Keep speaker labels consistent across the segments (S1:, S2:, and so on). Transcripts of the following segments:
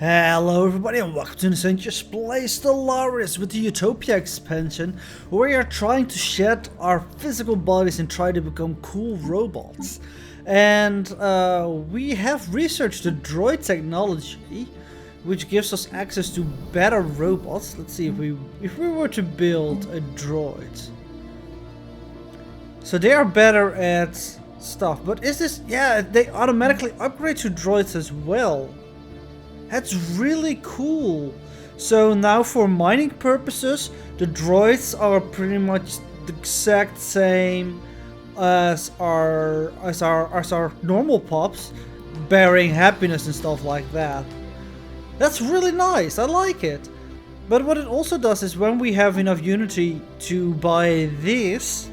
S1: Hello everybody and welcome to the Just Play Stellaris with the Utopia expansion, where we are trying to shed our physical bodies and try to become cool robots. And we have researched the droid technology, which gives us access to better robots. Let's see if we were to build a droid. So they are better at stuff, but is this, yeah, they automatically upgrade to droids as well. That's really cool. So now for mining purposes, the droids are pretty much the exact same as our normal pups, bearing happiness and stuff like that. That's really nice. I like it. But what it also does is when we have enough unity to buy this,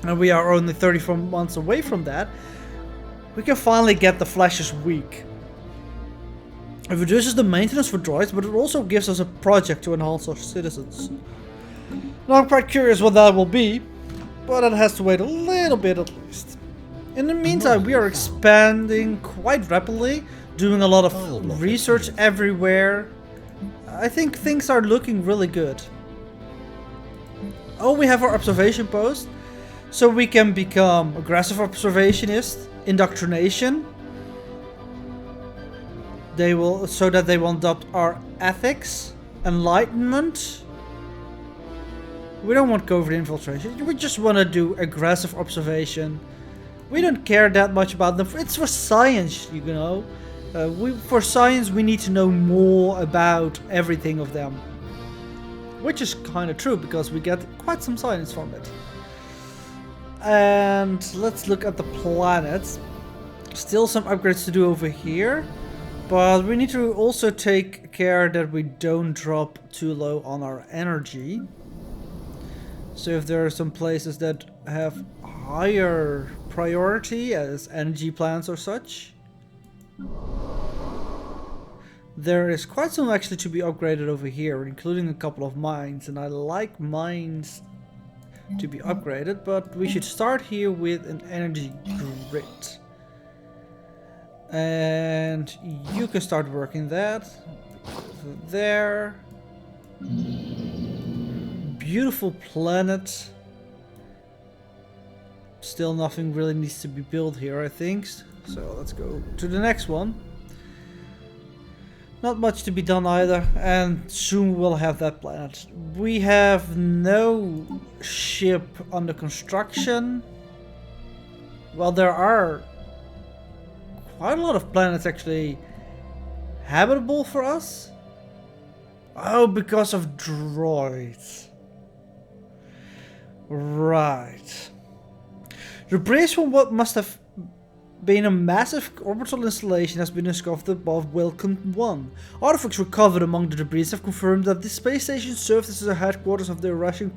S1: and we are only 34 months away from that, we can finally get the Flash's week. It reduces the maintenance for droids, but it also gives us a project to enhance our citizens. Now I'm quite curious what that will be, but it has to wait a little bit at least. In the meantime, we are expanding quite rapidly, doing a lot of research everywhere. I think things are looking really good. Oh, we have our observation post, so we can become aggressive observationist, indoctrination. They will, so that they will adopt our ethics, enlightenment. We don't want covert infiltration. We just want to do aggressive observation. We don't care that much about them. It's for science, you know. For science, we need to know more about everything of them, which is kind of true because we get quite some science from it. And let's look at the planets. Still some upgrades to do over here. But we need to also take care that we don't drop too low on our energy. So if there are some places that have higher priority as energy plants or such, there is quite some actually to be upgraded over here, including a couple of mines. And I like mines to be upgraded, but we should start here with an energy grid. And you can start working that. There. Beautiful planet. Still nothing really needs to be built here, I think. So let's go to the next one. Not much to be done either, and soon we'll have that planet. We have no ship under construction. Well, there are quite a lot of planets actually habitable for us. Oh, because of droids. Right. The bridge from what must have been a massive orbital installation has been discovered above Welcome 1. Artifacts recovered among the debris have confirmed that this space station served as the headquarters of the Russian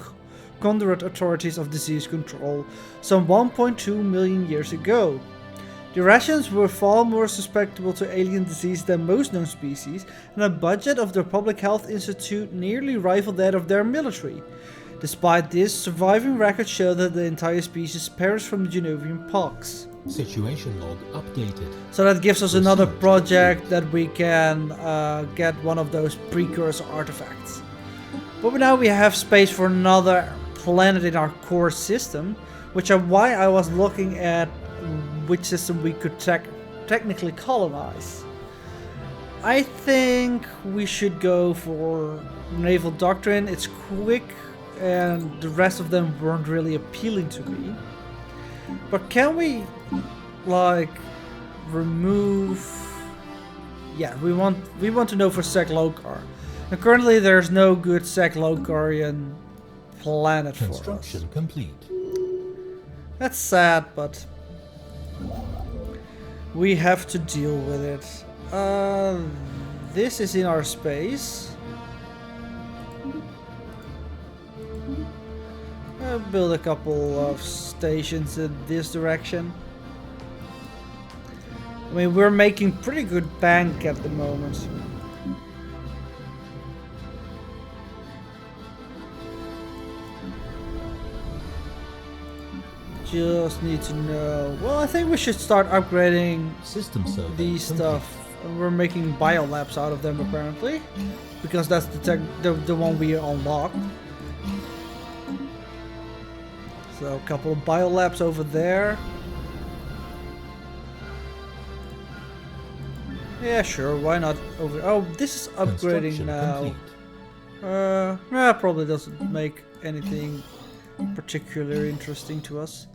S1: Conduit authorities of disease control some 1.2 million years ago. The Russians were far more susceptible to alien disease than most known species, and the budget of their Public Health Institute nearly rivaled that of their military. Despite this, surviving records show that the entire species perished from the Genovian pox.
S2: Situation log updated.
S1: So that gives us another project that we can get one of those precursor artifacts. But now we have space for another planet in our core system, which is why I was looking at which system we could technically colonize. I think we should go for Naval Doctrine. It's quick and the rest of them weren't really appealing to me. But can we like remove, yeah, we want to know for Sec Lokar. And currently there's no good Sec Lokarian planet for us.
S2: Construction complete.
S1: That's sad, but we have to deal with it. This is in our space. I'll build a couple of stations in this direction. I mean, we're making pretty good bank at the moment. Just need to know. Well, I think we should start upgrading
S2: System survey
S1: these
S2: complete.
S1: stuff And we're making biolabs out of them apparently, because that's the one we unlocked. So a couple of biolabs over there. Yeah, sure, why not over... Oh, this is upgrading now. Nah, probably doesn't make anything particularly interesting to us.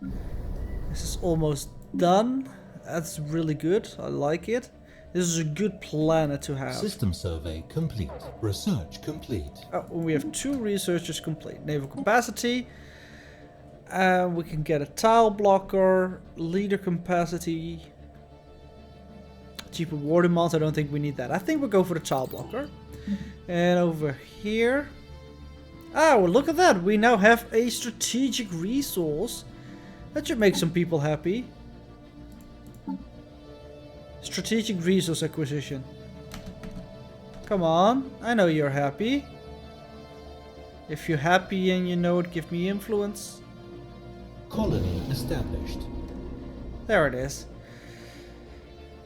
S1: This is almost done. That's really good. I like it. This is a good planet to have.
S2: System survey complete. Research complete.
S1: Oh, we have 2 researchers complete. Naval capacity. We can get a tile blocker. Leader capacity. Cheaper war demands. I don't think we need that. I think we'll go for the tile blocker. And over here. Oh, look at that. We now have a strategic resource. That should make some people happy. Strategic resource acquisition. Come on. I know you're happy. If you're happy and you know it, give me influence.
S2: Colony established.
S1: There it is.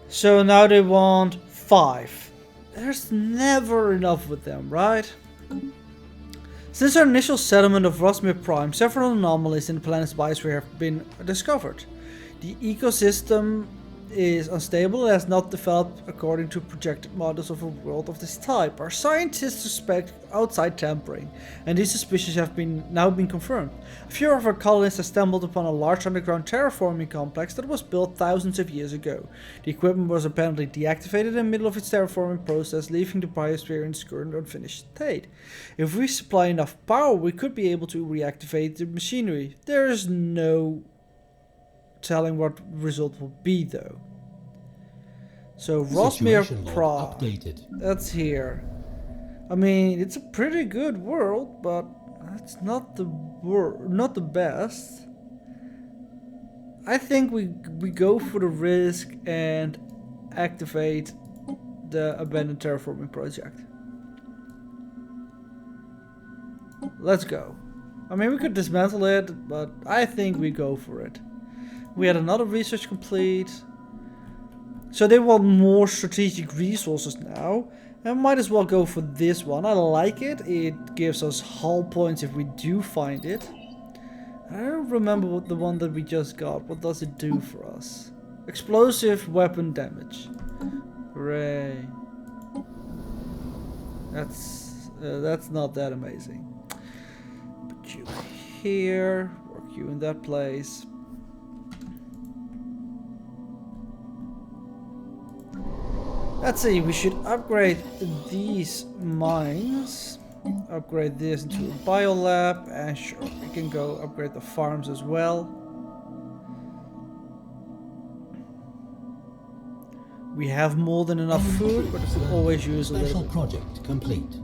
S1: So now they want 5. There's never enough with them, right? Since our initial settlement of Rosmere Prime, several anomalies in the planet's biosphere have been discovered. The ecosystem is unstable and has not developed according to projected models of a world of this type. Our scientists suspect outside tampering, and these suspicions have now been confirmed. A few of our colonists have stumbled upon a large underground terraforming complex that was built thousands of years ago. The equipment was apparently deactivated in the middle of its terraforming process, leaving the biosphere in its current unfinished state. If we supply enough power, we could be able to reactivate the machinery. There is no telling what result will be though. So Rosmere Prime, that's here. I mean, it's a pretty good world, but it's not the best. I think we go for the risk and activate the abandoned terraforming project. Let's go. I mean, we could dismantle it, but I think we go for it. We had another research complete. So they want more strategic resources now. And might as well go for this one. I like it. It gives us hull points if we do find it. I don't remember what the one that we just got. What does it do for us? Explosive weapon damage. Hooray. That's not that amazing. Put you here. Work you in that place. Let's see, we should upgrade these mines. Upgrade this into a biolab. And sure, we can go upgrade the farms as well. We have more than enough food, but we can always use a little bit.
S2: Project complete.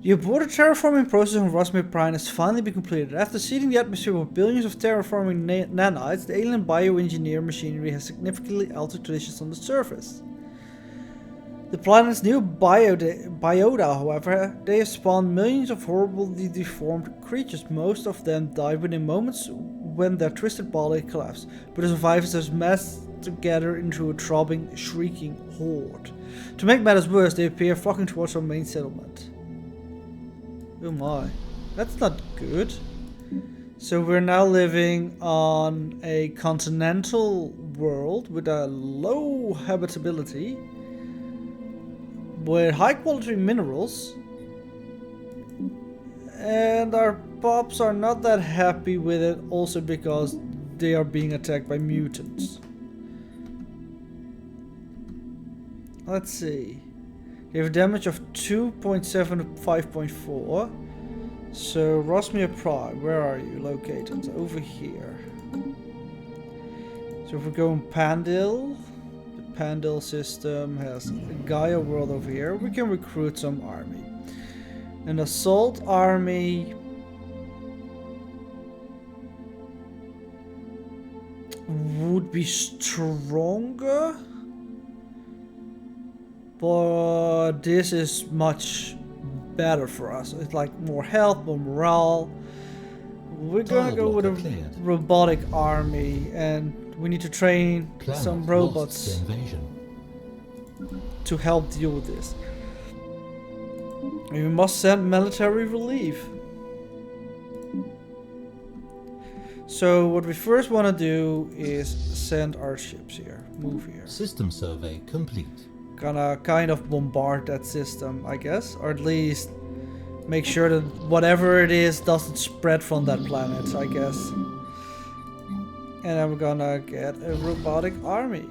S1: The aborted terraforming process on Rosmere Prime has finally been completed. After seeding the atmosphere with billions of terraforming nanites, the alien bioengineer machinery has significantly altered conditions on the surface. The planet's new biota, however, they have spawned millions of horribly deformed creatures. Most of them died within moments when their twisted body collapsed, but the survivors have massed together into a throbbing, shrieking horde. To make matters worse, they appear flocking towards our main settlement. Oh my, that's not good. So we're now living on a continental world with a low habitability, with high quality minerals, and our pops are not that happy with it, also because they are being attacked by mutants. Let's see. They have a damage of 2.7 to 5.4. So Rosmere Prime, where are you located? Over here. So if we go in Pandil, the Pandil system has a Gaia world over here. We can recruit some army. An assault army would be stronger. But this is much better for us. It's like more health, more morale. We're gonna go with a robotic army, and we need to train some robots. to help deal with this. We must send military relief. So what we first want to do is send our ships here. Move here.
S2: System survey complete.
S1: Gonna kind of bombard that system, I guess. Or at least make sure that whatever it is doesn't spread from that planet, I guess. And then we're gonna get a robotic army.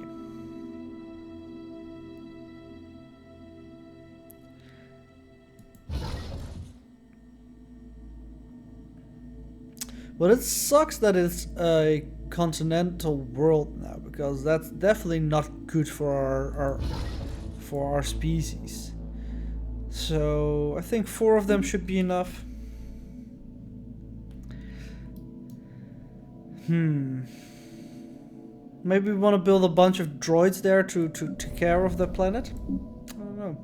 S1: But it sucks that it's a continental world now, because that's definitely not good for our species. So I think 4 of them should be enough. Maybe we want to build a bunch of droids there to take care of the planet. I don't know.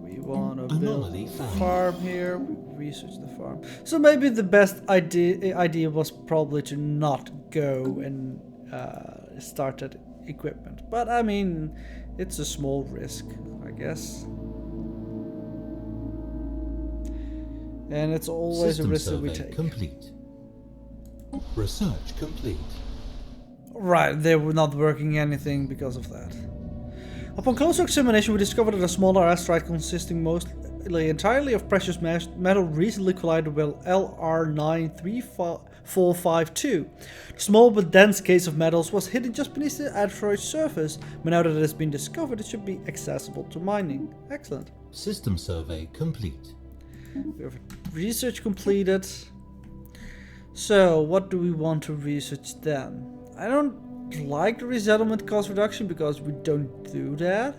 S1: We want to build a farm here. Research the farm. So maybe the best idea was probably to not go and start that equipment. But I mean, it's a small risk, I guess. And it's always a risk that we take.
S2: Complete. Research complete.
S1: Right, they were not working anything because of that. Upon closer examination, we discovered that a smaller asteroid consisting mostly entirely of precious metal recently collided with LR93452. The small but dense case of metals was hidden just beneath the asteroid's surface, but now that it has been discovered, it should be accessible to mining. Excellent.
S2: System survey complete.
S1: We have research completed. So, what do we want to research then? I don't like the resettlement cost reduction because we don't do that.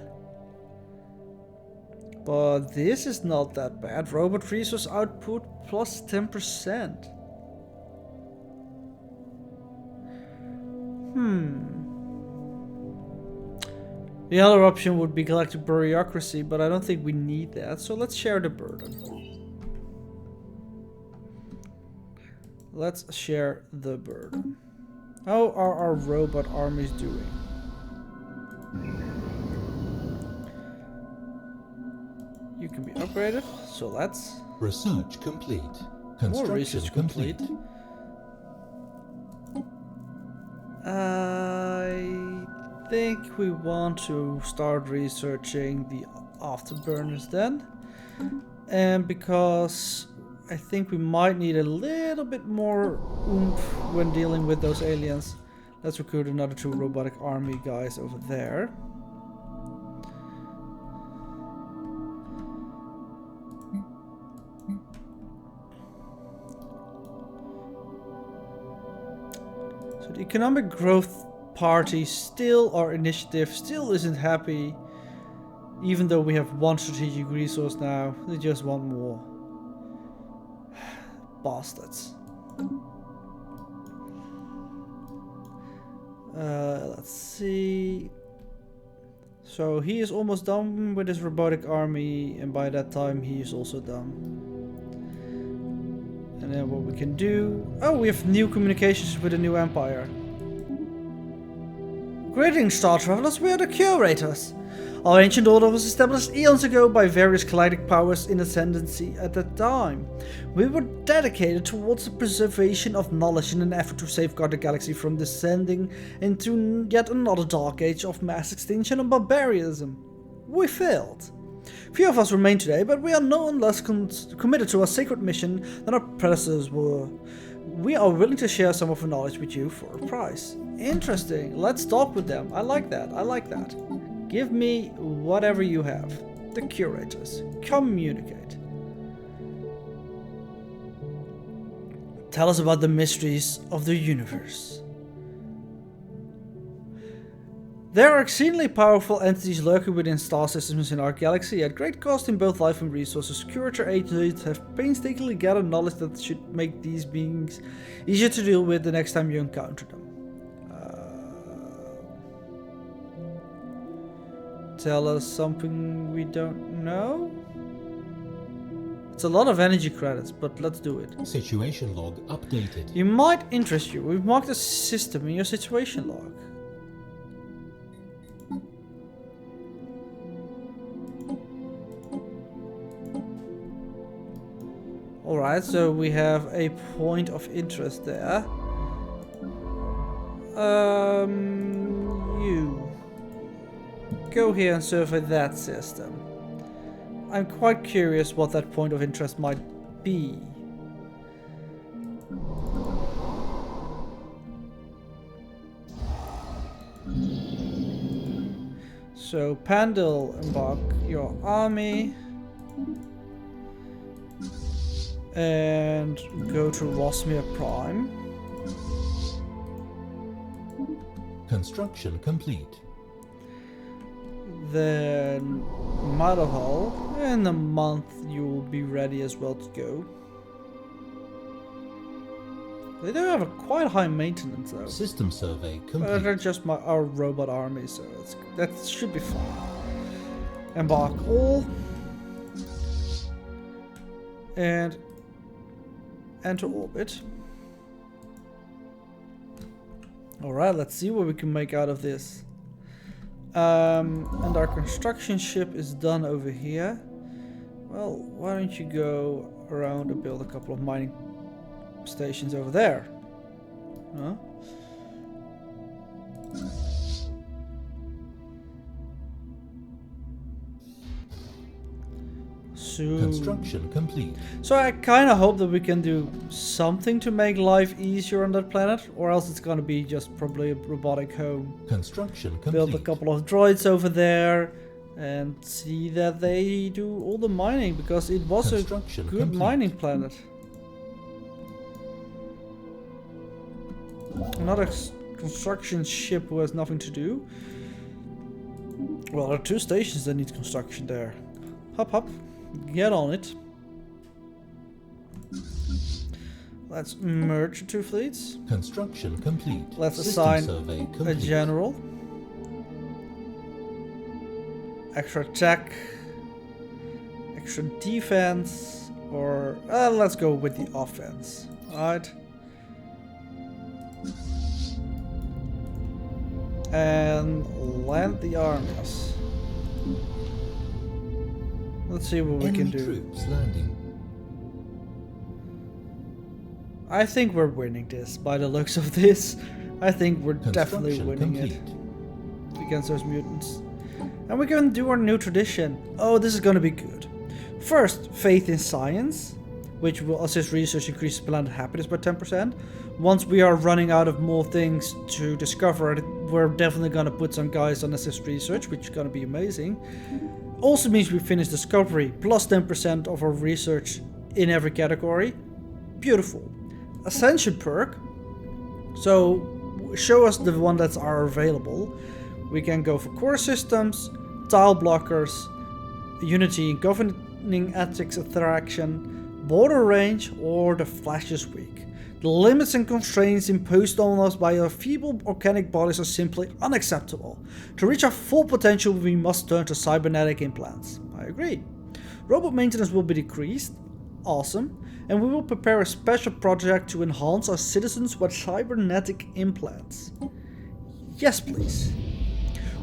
S1: But this is not that bad. Robot resource output plus 10%. The other option would be galactic bureaucracy, but I don't think we need that. So let's share the burden. Let's share the burden. How are our robot armies doing? You can be upgraded, so let's...
S2: Research complete.
S1: More research complete. I think we want to start researching the afterburners then. And because I think we might need a little bit more oomph when dealing with those aliens, let's recruit another 2 robotic army guys over there. So the Economic Growth Party still, our initiative still isn't happy, even though we have 1 strategic resource now. They just want more. Bastards. Let's see. So he is almost done with his robotic army, and by that time he is also done. And then what we can do... Oh, we have new communications with the new empire. Greetings, Star Travelers, we are the Curators. Our ancient order was established eons ago by various galactic powers in ascendancy at that time. We were dedicated towards the preservation of knowledge in an effort to safeguard the galaxy from descending into yet another dark age of mass extinction and barbarism. We failed. Few of us remain today, but we are no less committed to our sacred mission than our predecessors were. We are willing to share some of our knowledge with you for a price. Interesting. Let's talk with them. I like that. I like that. Give me whatever you have. The Curators. Communicate. Tell us about the mysteries of the universe. There are exceedingly powerful entities lurking within star systems in our galaxy at great cost in both life and resources. Curator agents have painstakingly gathered knowledge that should make these beings easier to deal with the next time you encounter them. Tell us something we don't know? It's a lot of energy credits, but let's do it.
S2: Situation log updated.
S1: You might interest you. We've marked a system in your situation log. Alright, so we have a point of interest there. You go here and survey that system. I'm quite curious what that point of interest might be. So, Pandil, embark your army. And go to Rosmere Prime.
S2: Construction complete.
S1: Then Madahal. In a month you will be ready as well to go. They do have a quite high maintenance though.
S2: System survey
S1: They're
S2: complete.
S1: just our robot army, so that should be fine. Embark all. And enter orbit. Alright, let's see what we can make out of this. And our construction ship is done over here. Well, why don't you go around and build a couple of mining stations over there? Huh?
S2: Construction complete.
S1: So I kind of hope that we can do something to make life easier on that planet, or else it's gonna be just probably a robotic home.
S2: Construction complete.
S1: Build a couple of droids over there and see that they do all the mining, because it was a good
S2: complete.
S1: mining planet. Not a construction ship who has nothing to do. Well, there are 2 stations that need construction there. Hop hop. Get on it. Let's merge the 2 fleets.
S2: Construction complete.
S1: Let's
S2: System
S1: assign
S2: survey
S1: a
S2: complete.
S1: general. Extra attack. Extra defense. Or let's go with the offense. Alright. And land the armies. Let's see what we can do.
S2: Troops landing.
S1: I think we're winning this by the looks of this. I think we're definitely winning it against those mutants. And we're going to do our new tradition. Oh, this is going to be good. First, faith in science, which will assist research, increase planet happiness by 10%. Once we are running out of more things to discover, we're definitely going to put some guys on assist research, which is going to be amazing. Also means we finish discovery, plus 10% of our research in every category. Beautiful. Ascension perk. So show us the one that's are available. We can go for core systems, tile blockers, unity, governing ethics interaction, border range, or the flash is weak. The limits and constraints imposed on us by our feeble organic bodies are simply unacceptable. To reach our full potential, we must turn to cybernetic implants. I agree. Robot maintenance will be decreased. Awesome. And we will prepare a special project to enhance our citizens with cybernetic implants. Yes, please.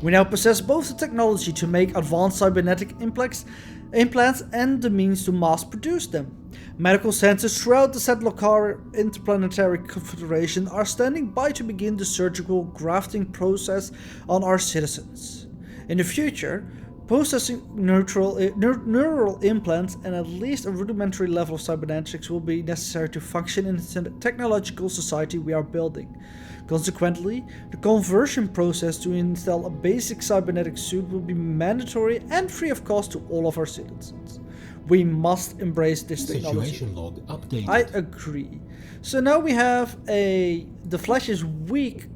S1: We now possess both the technology to make advanced cybernetic implants and the means to mass produce them. Medical centers throughout the Sedlokar Interplanetary Confederation are standing by to begin the surgical grafting process on our citizens. In the future, processing neural implants and at least a rudimentary level of cybernetics will be necessary to function in the technological society we are building. Consequently, the conversion process to install a basic cybernetic suit will be mandatory and free of cost to all of our citizens. We must embrace this technology.
S2: Situation log updated.
S1: I agree. So now we have the Flash is weak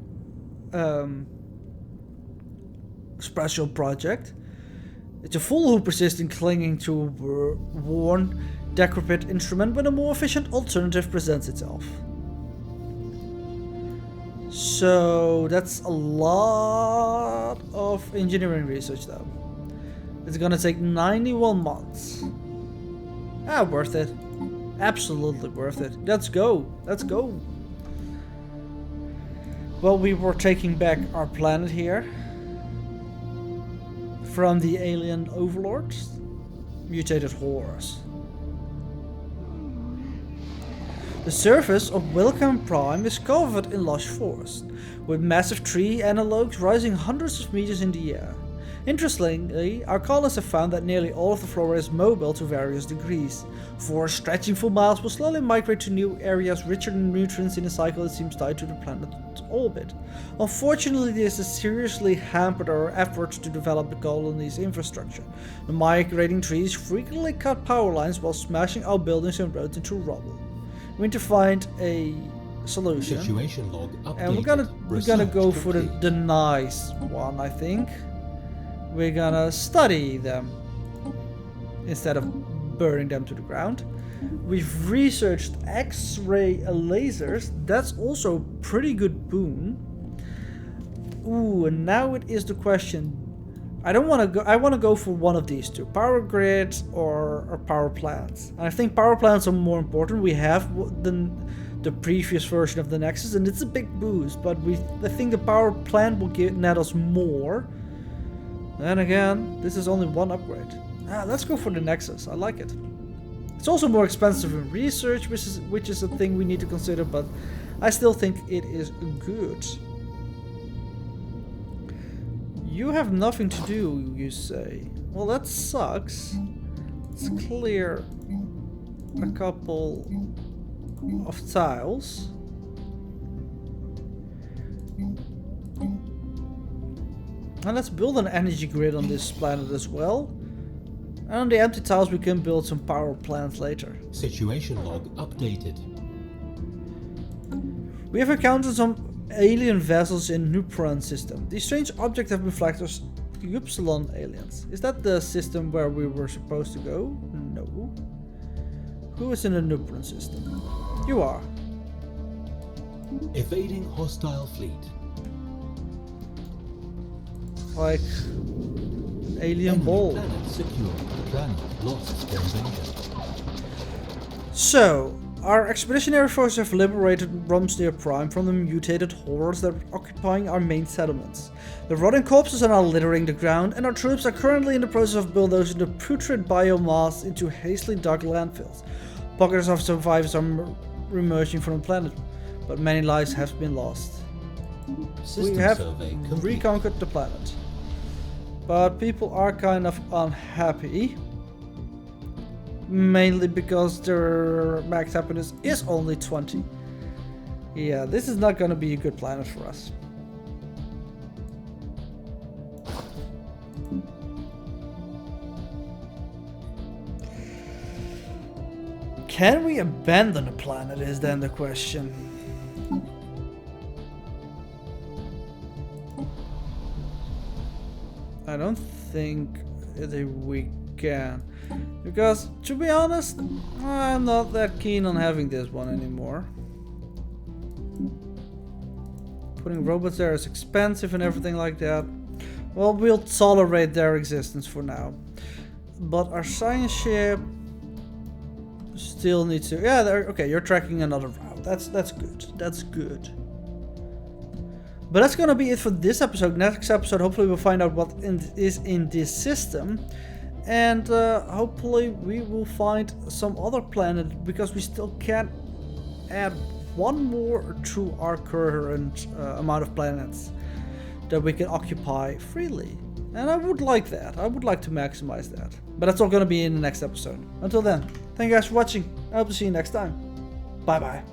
S1: special project. It's a fool who persists in clinging to a worn, decrepit instrument when a more efficient alternative presents itself. So that's a lot of engineering research though. It's gonna take 91 months. Worth it. Absolutely worth it. Let's go. Let's go. Well, we were taking back our planet here from the alien overlords. Mutated horrors. The surface of Welcome Prime is covered in lush forest, with massive tree analogues rising hundreds of meters in the air. Interestingly, our colonists have found that nearly all of the flora is mobile to various degrees. Forests stretching for miles will slowly migrate to new areas richer in nutrients in a cycle that seems tied to the planet's orbit. Unfortunately, this has seriously hampered our efforts to develop the colony's infrastructure. The migrating trees frequently cut power lines while smashing our buildings and roads into rubble. We need to find a solution.
S2: Situation log updated.
S1: And we're gonna go for the nice one, I think. We're gonna study them instead of burning them to the ground. We've researched X-ray lasers. That's also a pretty good boon. Ooh, and now it is the question. I want to go for one of these two: power grids or power plants. And I think power plants are more important. We have the previous version of the Nexus, and it's a big boost. But I think the power plant will net us more. Then again, this is only one upgrade. Let's go for the Nexus. I like it. It's also more expensive in research, which is a thing we need to consider, but I still think it is good. You have nothing to do, you say. Well, that sucks. Let's clear a couple of tiles. And let's build an energy grid on this planet as well. And on the empty tiles we can build some power plants later.
S2: Situation log updated.
S1: We have encountered some alien vessels in Nupron system. These strange objects have been flagged as Upsilon aliens. Is that the system where we were supposed to go? No. Who is in the Nupron system? You are.
S2: Evading hostile fleet.
S1: Like alien ball.
S2: Planet secure. Planet lost for invasion.
S1: So, our expeditionary forces have liberated Rumsnir Prime from the mutated horrors that are occupying our main settlements. The rotting corpses are now littering the ground, and our troops are currently in the process of bulldozing the putrid biomass into hastily dug landfills. Pockets of survivors are reemerging from the planet, but many lives have been lost.
S2: System
S1: We have
S2: survey complete.
S1: reconquered the planet. But people are kind of unhappy. Mainly because their max happiness is only 20. Yeah, this is not gonna be a good planet for us. Can we abandon the planet is then the question. I don't think that we can. Because, to be honest, I'm not that keen on having this one anymore. Putting robots there is expensive and everything like that. Well, we'll tolerate their existence for now. But our science ship still needs to... Yeah, okay, you're tracking another route. That's good. That's good. But that's gonna be it for this episode. Next episode, hopefully we'll find out what is in this system. And hopefully we will find some other planet, because we still can't add one more to our current amount of planets that we can occupy freely. And I would like that. I would like to maximize that. But that's all going to be in the next episode. Until then, thank you guys for watching. I hope to see you next time. Bye bye.